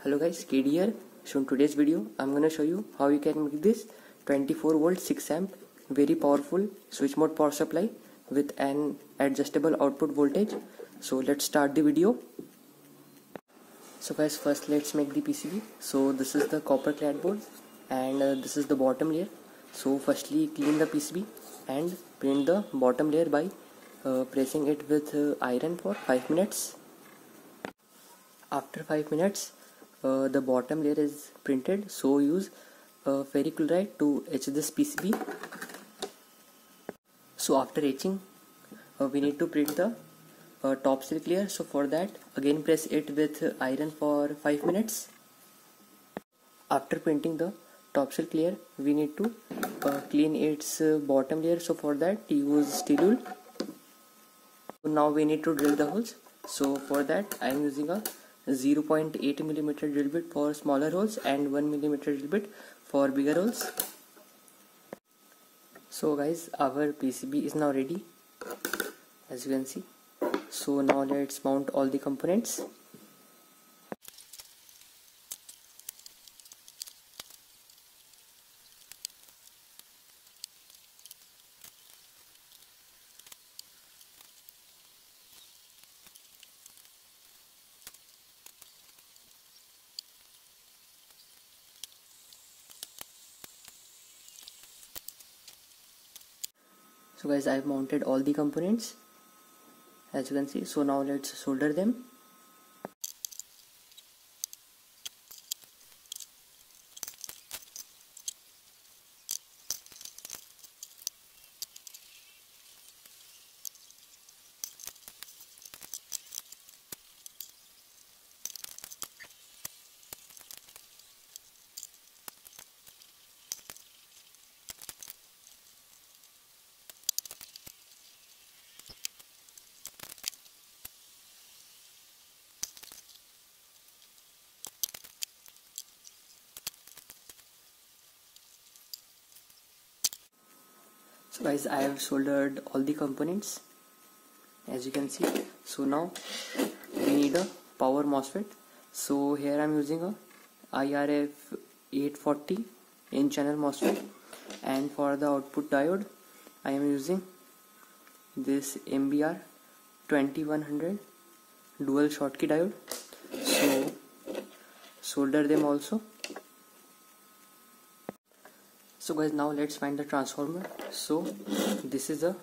Hello guys, KD here. So in today's video I'm gonna show you how you can make this 24 volt 6 amp very powerful switch mode power supply with an adjustable output voltage. So let's start the video. So guys, first let's make the PCB. So this is the copper clad board and this is the bottom layer. So firstly clean the PCB and print the bottom layer by pressing it with iron for 5 minutes. After 5 minutes the bottom layer is printed, so use ferrichloride to etch this PCB. So after etching we need to print the top silk layer. So for that again press it with iron for 5 minutes. After printing the top silk layer we need to clean its bottom layer. So for that use steel wool. So now we need to drill the holes. So for that I am using a 0.8 mm drill bit for smaller holes and 1 mm drill bit for bigger holes. So guys, our PCB is now ready, as you can see. So now let's mount all the components. So guys, I have mounted all the components, as you can see. So now let's solder them. So guys, I have soldered all the components, as you can see. So now we need a power MOSFET. So here I am using a IRF 840 in channel MOSFET, and for the output diode I am using this MBR 2100 dual Schottky diode. So solder them also. So guys, now let's find the transformer. So this is a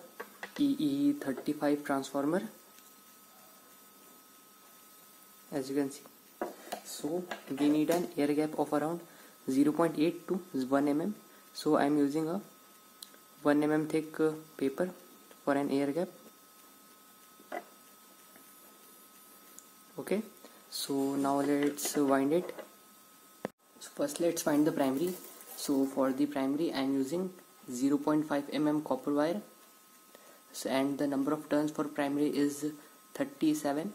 EE35 transformer, as you can see. So we need an air gap of around 0.8 to 1 mm. So I am using a 1 mm thick paper for an air gap. Okay, so now let's wind it. So first let's find the primary. So for the primary I am using 0.5 mm copper wire, and the number of turns for primary is 37.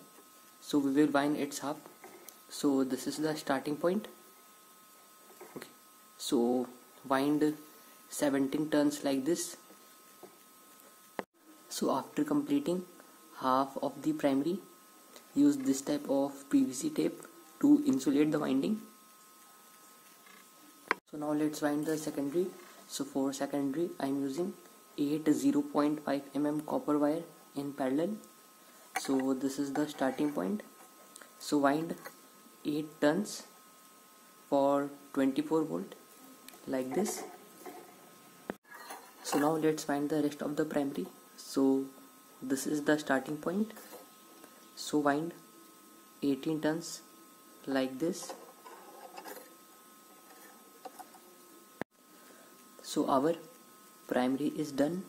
So we will wind its half. So this is the starting point. Okay, so wind 17 turns like this. So after completing half of the primary, use this type of PVC tape to insulate the winding. So now let's wind the secondary. So for secondary I am using 8 0.5 mm copper wire in parallel. So this is the starting point. So wind 8 turns for 24 volt like this. So now let's wind the rest of the primary. So this is the starting point. So wind 18 turns like this. So our primary is done,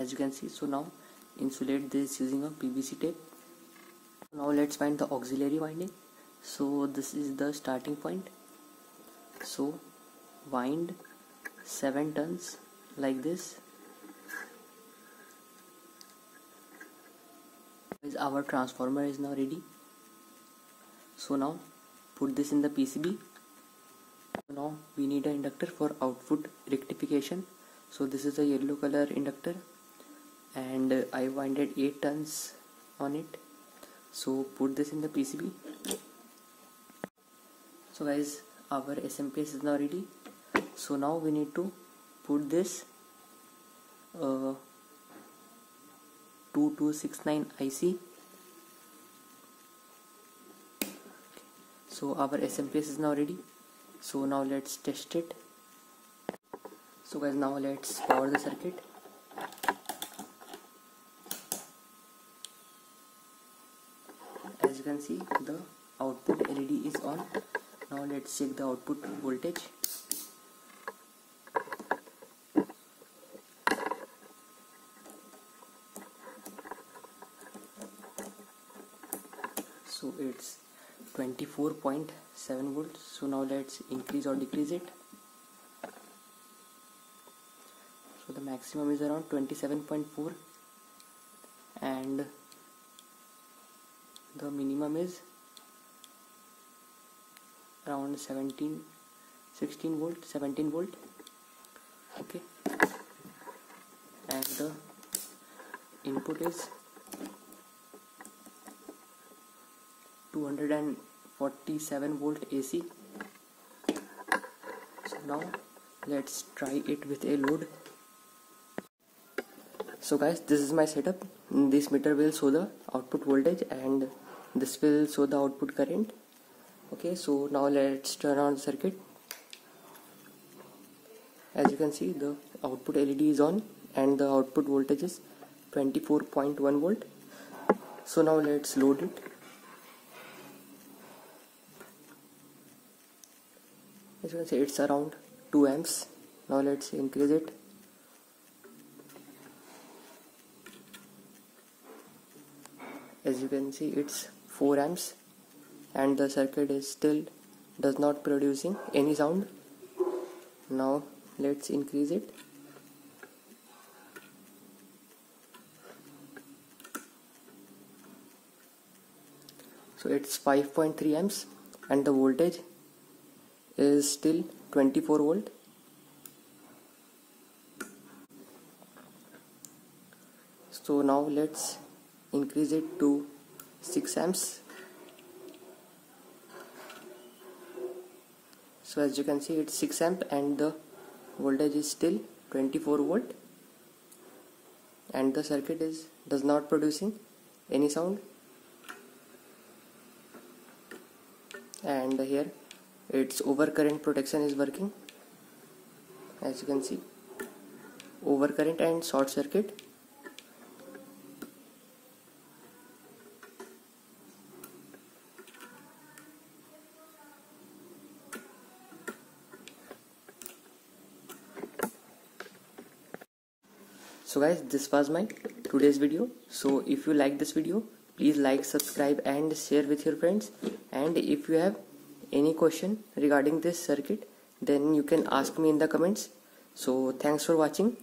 as you can see. So now insulate this using a PVC tape. Now let's find the auxiliary winding. So this is the starting point. So wind 7 turns like this. Our transformer is now ready. So now put this in the PCB. Now we need an inductor for output rectification. So this is a yellow color inductor, and I winded 8 turns on it. So put this in the PCB. So guys, our SMPS is now ready. So now we need to put this 2269 IC. So our SMPS is now ready. So now let's test it. So guys, now let's power the circuit. As you can see, the output LED is on. Now let's check the output voltage. So it's 24.7 volts. So now let's increase or decrease it. So the maximum is around 27.4 and the minimum is around 17 volt. Okay, and the input is 247 volt AC. So now let's try it with a load. So guys, this is my setup. This meter will show the output voltage and this will show the output current. Okay, so now let's turn on the circuit. As you can see, the output LED is on and the output voltage is 24.1 volt. So now let's load it. As you can see, it's around 2 amps. Now let's increase it. As you can see, it's 4 amps and the circuit is still does not producing any sound. Now let's increase it. So it's 5.3 amps and the voltage is still 24 volt. So now let's increase it to 6 amps. So as you can see, it's 6 amp and the voltage is still 24 volt and the circuit does not producing any sound. And here its overcurrent protection is working. As you can see, overcurrent and short circuit. So guys, this was my today's video. So if you like this video, please like, subscribe and share with your friends. And if you have any question regarding this circuit, then you can ask me in the comments. So thanks for watching.